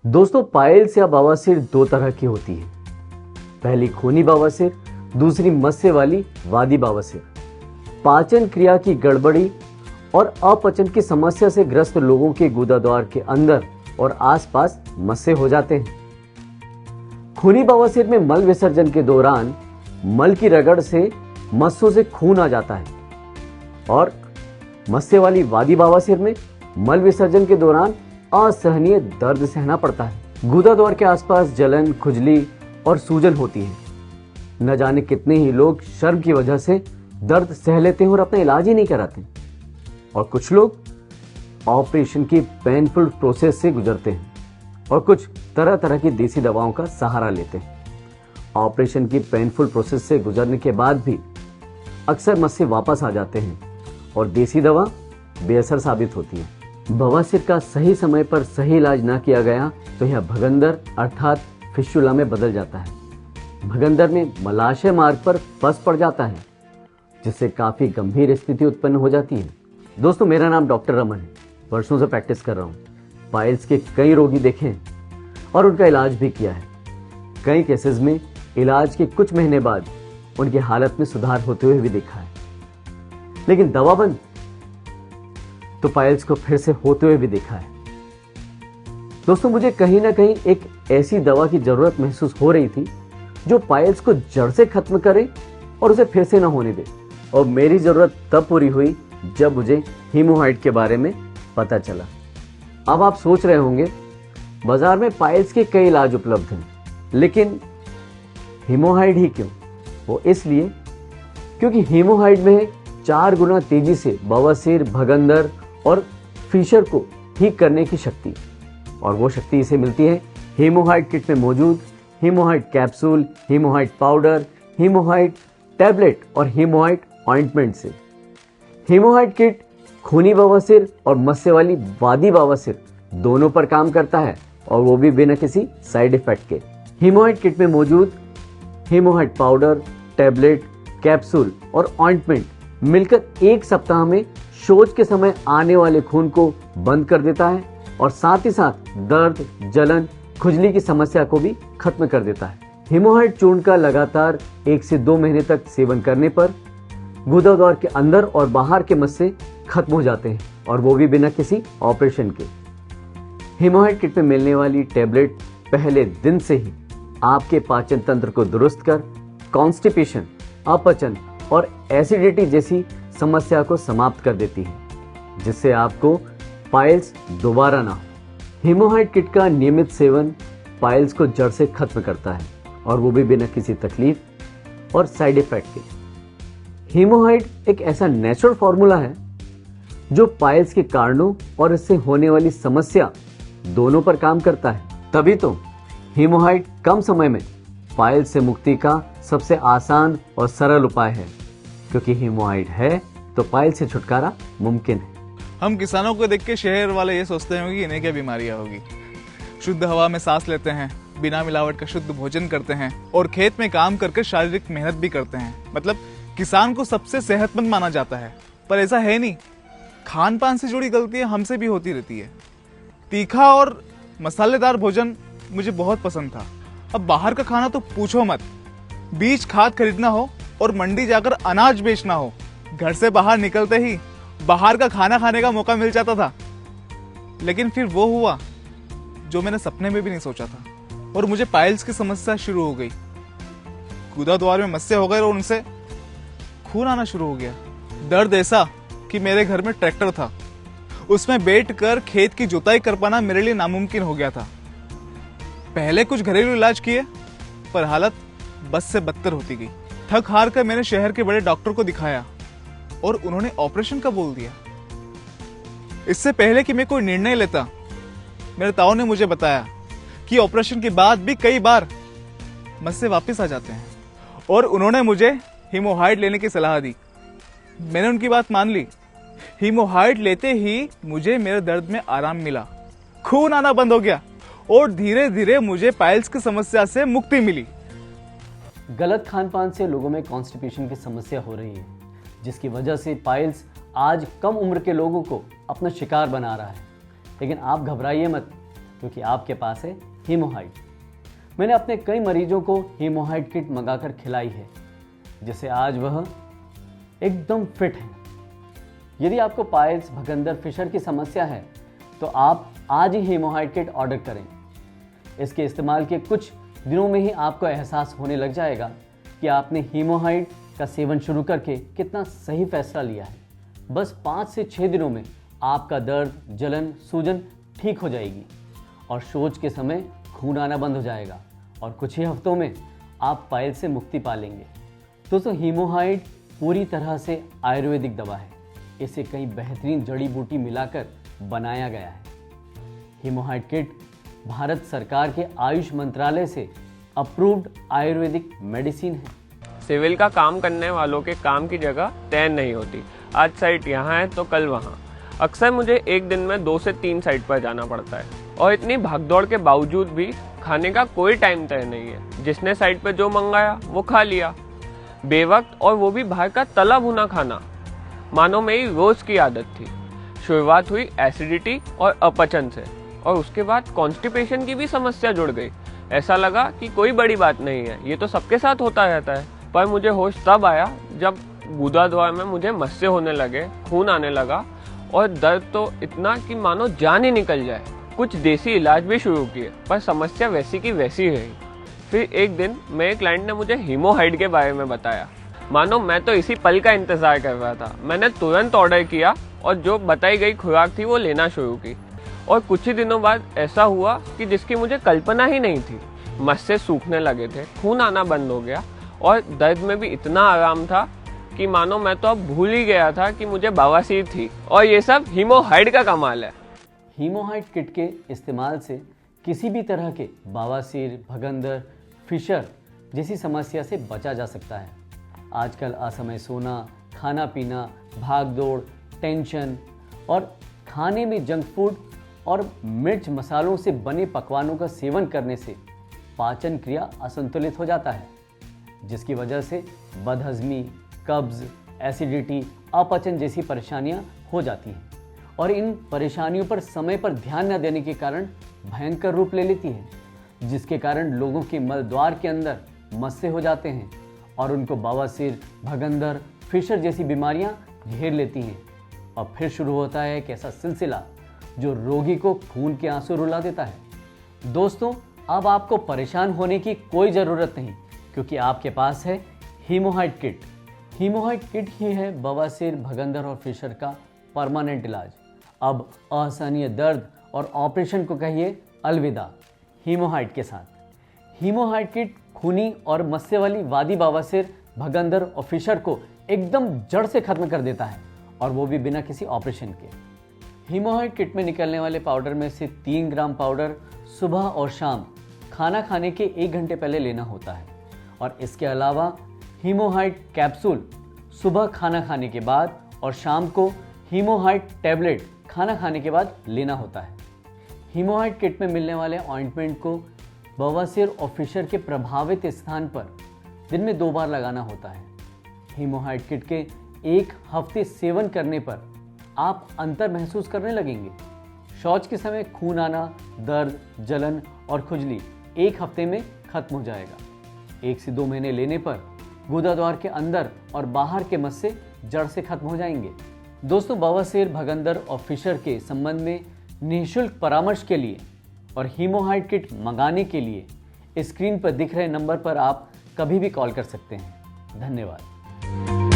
दोस्तों, पाइल्स या बवासीर दो तरह की होती है। पहली खूनी बवासीर, दूसरी मस्से वाली वादी बवासीर। पाचन क्रिया की गड़बड़ी और अपचन की समस्या से ग्रस्त लोगों के गुदाद्वार के अंदर और आसपास मस्से हो जाते हैं। खूनी बवासीर में मल विसर्जन के दौरान मल की रगड़ से मस्सों से खून आ जाता है और मस्से वाली वादी बवासीर में मल विसर्जन के दौरान असहनीय दर्द सहना पड़ता है। गुदाद्वार के आसपास जलन, खुजली और सूजन होती है। न जाने कितने ही लोग शर्म की वजह से दर्द सह लेते हैं और अपना इलाज ही नहीं कराते, और कुछ लोग ऑपरेशन की पेनफुल प्रोसेस से गुजरते हैं और कुछ तरह तरह की देसी दवाओं का सहारा लेते हैं। ऑपरेशन की पेनफुल प्रोसेस से गुजरने के बाद भी अक्सर मस्से वापस आ जाते हैं और देसी दवा बेअसर साबित होती है। बवासीर का सही समय पर सही इलाज ना किया गया तो यह भगंदर अर्थात फिस्टुला में बदल जाता है। भगंदर में मलाशय मार्ग पर पस पड़ जाता है, जिससे काफी गंभीर स्थिति उत्पन्न हो जाती है। दोस्तों, मेरा नाम डॉक्टर रमन है। वर्षों से प्रैक्टिस कर रहा हूँ। पाइल्स के कई रोगी देखे हैं और उनका इलाज भी किया है। कई केसेस में इलाज के कुछ महीने बाद उनकी हालत में सुधार होते हुए भी देखा है, लेकिन दवा बंद तो पाइल्स को फिर से होते हुए भी देखा है। दोस्तों, मुझे कहीं ना कहीं एक ऐसी दवा की जरूरत महसूस हो रही थी जो पाइल्स को जड़ से खत्म करे और उसे फिर से ना होने दे। और मेरी जरूरत तब पूरी हुई जब मुझे हीमोहाइड के बारे में पता चला। अब आप सोच रहे होंगे, बाजार में पाइल्स के कई इलाज उपलब्ध हैं, लेकिन हीमोहाइड ही क्यों? वो इसलिए क्योंकि हीमोहाइड में 4 गुना तेजी से बवासीर, भगंदर और फीशर को ठीक करने की शक्ति, और वो शक्ति इसे मिलती है हीमोहाइड किट में मौजूद हीमोहाइड कैप्सूल, हीमोहाइड पाउडर, हीमोहाइड टैबलेट और हीमोहाइड ऑइंटमेंट से। हीमोहाइड किट खूनी बवासीर और मस्से वाली वादी बवासीर दोनों पर काम करता है, और वो भी बिना किसी साइड इफेक्ट के। हीमोहाइड किट में मौजूद हीमोहाइड पाउडर, टैबलेट, कैप्सूल और ऑइंटमेंट मिलकर 1 सप्ताह में शौच के समय आने वाले खून को बंद कर देता है और साथ ही साथ दर्द, जलन, खुजली की समस्या को भी खत्म कर देता है। हीमोहाइड चूर्ण का लगातार 1 से 2 महीने तक सेवन करने पर गुदाद्वार के अंदर और बाहर के मस्से खत्म हो जाते हैं, और वो भी बिना किसी ऑपरेशन के। हीमोहाइड किट में मिलने वाली टैबलेट पहले दिन से ही आपके पाचन तंत्र को दुरुस्त कर कॉन्स्टिपेशन, अपचन और एसिडिटी जैसी समस्या को समाप्त कर देती है, जिससे आपको पाइल्स दोबारा ना हो। हीमोहाइड किट का नियमित सेवन पाइल्स को जड़ से खत्म करता है, और वो भी बिना किसी तकलीफ और साइड इफेक्ट के। हीमोहाइड एक ऐसा नेचुरल फॉर्मूला है जो पाइल्स के कारणों और इससे होने वाली समस्या दोनों पर काम करता है। तभी तो हीमोहाइड कम समय में पाइल्स से मुक्ति का सबसे आसान और सरल उपाय है, क्योंकि हीमोहाइड है तो पाइल्स से छुटकारा मुमकिन है। हम किसानों को देख के शहर वाले ये सोचते होंगे कि इन्हें क्या बीमारियां होगी। शुद्ध हवा में सांस लेते हैं, बिना मिलावट का शुद्ध भोजन करते हैं और खेत में काम करके शारीरिक मेहनत भी करते हैं। मतलब किसान को सबसे सेहतमंद माना जाता है, पर ऐसा है नहीं। खान पान से जुड़ी गलतियां हमसे भी होती रहती है। तीखा और मसालेदार भोजन मुझे बहुत पसंद था। अब बाहर का खाना तो पूछो मत। बीज खाद खरीदना हो और मंडी जाकर अनाज बेचना हो, घर से बाहर निकलते ही बाहर का खाना खाने का मौका मिल जाता था। लेकिन फिर वो हुआ जो मैंने सपने में भी नहीं सोचा था, और मुझे पाइल्स की समस्या शुरू हो गई। गुदाद्वार में मस्से हो गए और उनसे खून आना शुरू हो गया। दर्द ऐसा कि मेरे घर में ट्रैक्टर था, उसमें बैठकर खेत की जुताई कर पाना मेरे लिए नामुमकिन हो गया था। पहले कुछ घरेलू इलाज किए, पर हालत बस से बदतर होती गई। थक हार कर मैंने शहर के बड़े डॉक्टर को दिखाया और उन्होंने ऑपरेशन का बोल दिया। इससे पहले कि मैं कोई निर्णय लेता, मेरे ताऊ ने मुझे बताया कि ऑपरेशन के बाद भी कई बार मस्से वापस आ जाते हैं, और उन्होंने मुझे हीमोहाइड लेने की सलाह दी। मैंने उनकी बात मान ली। हीमोहाइड लेते ही मुझे मेरे दर्द में आराम मिला, खून आना बंद हो गया और धीरे धीरे मुझे पाइल्स की समस्या से मुक्ति मिली। गलत खान पान से लोगों में कॉन्स्टिपेशन की समस्या हो रही है, जिसकी वजह से पाइल्स आज कम उम्र के लोगों को अपना शिकार बना रहा है। लेकिन आप घबराइए मत, क्योंकि आपके पास है हीमोहाइड। मैंने अपने कई मरीजों को हीमोहाइड किट मंगाकर खिलाई है, जिससे आज वह एकदम फिट है। यदि आपको पाइल्स, भगंदर, फिशर की समस्या है तो आप आज ही हीमोहाइड किट ऑर्डर करें। इसके इस्तेमाल के कुछ दिनों में ही आपको एहसास होने लग जाएगा कि आपने हीमोहाइड का सेवन शुरू करके कितना सही फैसला लिया है। बस 5 से 6 दिनों में आपका दर्द, जलन, सूजन ठीक हो जाएगी और शौच के समय खून आना बंद हो जाएगा और कुछ ही हफ्तों में आप पाइल से मुक्ति पा लेंगे। दोस्तों, हीमोहाइड पूरी तरह से आयुर्वेदिक दवा है। इसे कई बेहतरीन जड़ी बूटी मिलाकर बनाया गया है। हीमोहाइड किट भारत सरकार के आयुष मंत्रालय से अप्रूव्ड आयुर्वेदिक मेडिसिन है। सिविल का काम करने वालों के काम की जगह तय नहीं होती। आज साइट यहाँ है तो कल वहाँ। अक्सर मुझे एक दिन में 2 से 3 साइट पर जाना पड़ता है और इतनी भागदौड़ के बावजूद भी खाने का कोई टाइम तय नहीं है। जिसने साइट पर जो मंगाया वो खा लिया बेवक्त, और वो भी बाहर का तला भुना खाना मानो मेरी रोज की आदत थी। शुरुआत हुई एसिडिटी और अपचन से और उसके बाद कॉन्स्टिपेशन की भी समस्या जुड़ गई। ऐसा लगा कि कोई बड़ी बात नहीं है, ये तो सबके साथ होता रहता है। पर मुझे होश तब आया जब गुदाद्वार में मुझे मस्से होने लगे, खून आने लगा और दर्द तो इतना कि मानो जान ही निकल जाए। कुछ देसी इलाज भी शुरू किए पर समस्या वैसी की वैसी रही। फिर एक दिन मेरे क्लाइंट ने मुझे हीमोहाइड के बारे में बताया। मानो मैं तो इसी पल का इंतजार कर रहा था। मैंने तुरंत ऑर्डर किया और जो बताई गई खुराक थी वो लेना शुरू की और कुछ ही दिनों बाद ऐसा हुआ कि जिसकी मुझे कल्पना ही नहीं थी। मस्से सूखने लगे थे, खून आना बंद हो गया और दर्द में भी इतना आराम था कि मानो मैं तो अब भूल ही गया था कि मुझे बवासीर थी। और ये सब हीमोहाइड का कमाल है। हीमोहाइड किट के इस्तेमाल से किसी भी तरह के बवासीर, भगंदर, फिशर जैसी समस्या से बचा जा सकता है। आजकल असमय सोना, खाना पीना, भाग दौड़, टेंशन और खाने में जंक फूड और मिर्च मसालों से बने पकवानों का सेवन करने से पाचन क्रिया असंतुलित हो जाता है, जिसकी वजह से बदहजमी, कब्ज, एसिडिटी, अपचन जैसी परेशानियां हो जाती हैं और इन परेशानियों पर समय पर ध्यान न देने के कारण भयंकर रूप ले लेती हैं, जिसके कारण लोगों के मल द्वार के अंदर मस्से हो जाते हैं और उनको बवासीर, भगंदर, फिशर जैसी बीमारियां घेर लेती हैं और फिर शुरू होता है एक ऐसा सिलसिला जो रोगी को खून के आंसू रुला देता है। दोस्तों, अब आपको परेशान होने की कोई ज़रूरत नहीं, क्योंकि आपके पास है हीमोहाइड किट। हीमोहाइड किट ही है बवासीर, भगंदर और फिशर का परमानेंट इलाज। अब असहनीय दर्द और ऑपरेशन को कहिए अलविदा हीमोहाइड के साथ। हीमोहाइड किट खूनी और मस्से वाली वादी बवासीर, भगंदर और फिशर को एकदम जड़ से खत्म कर देता है, और वो भी बिना किसी ऑपरेशन के। हीमोहाइड किट में निकलने वाले पाउडर में से 3 ग्राम पाउडर सुबह और शाम खाना खाने के 1 घंटे पहले लेना होता है, और इसके अलावा हीमोहाइड कैप्सूल सुबह खाना खाने के बाद और शाम को हीमोहाइड टैबलेट खाना खाने के बाद लेना होता है। हीमोहाइड किट में मिलने वाले ऑइंटमेंट को बवासीर और फिशर के प्रभावित स्थान पर दिन में 2 बार लगाना होता है। हीमोहाइड किट के 1 हफ्ते सेवन करने पर आप अंतर महसूस करने लगेंगे। शौच के समय खून आना, दर्द, जलन और खुजली 1 हफ्ते में खत्म हो जाएगा। 1 से 2 महीने लेने पर गुदाद्वार के अंदर और बाहर के मस्से जड़ से खत्म हो जाएंगे। दोस्तों, बवासीर, भगंदर और फिशर के संबंध में निःशुल्क परामर्श के लिए और हीमोहाइड किट मंगाने के लिए स्क्रीन पर दिख रहे नंबर पर आप कभी भी कॉल कर सकते हैं। धन्यवाद।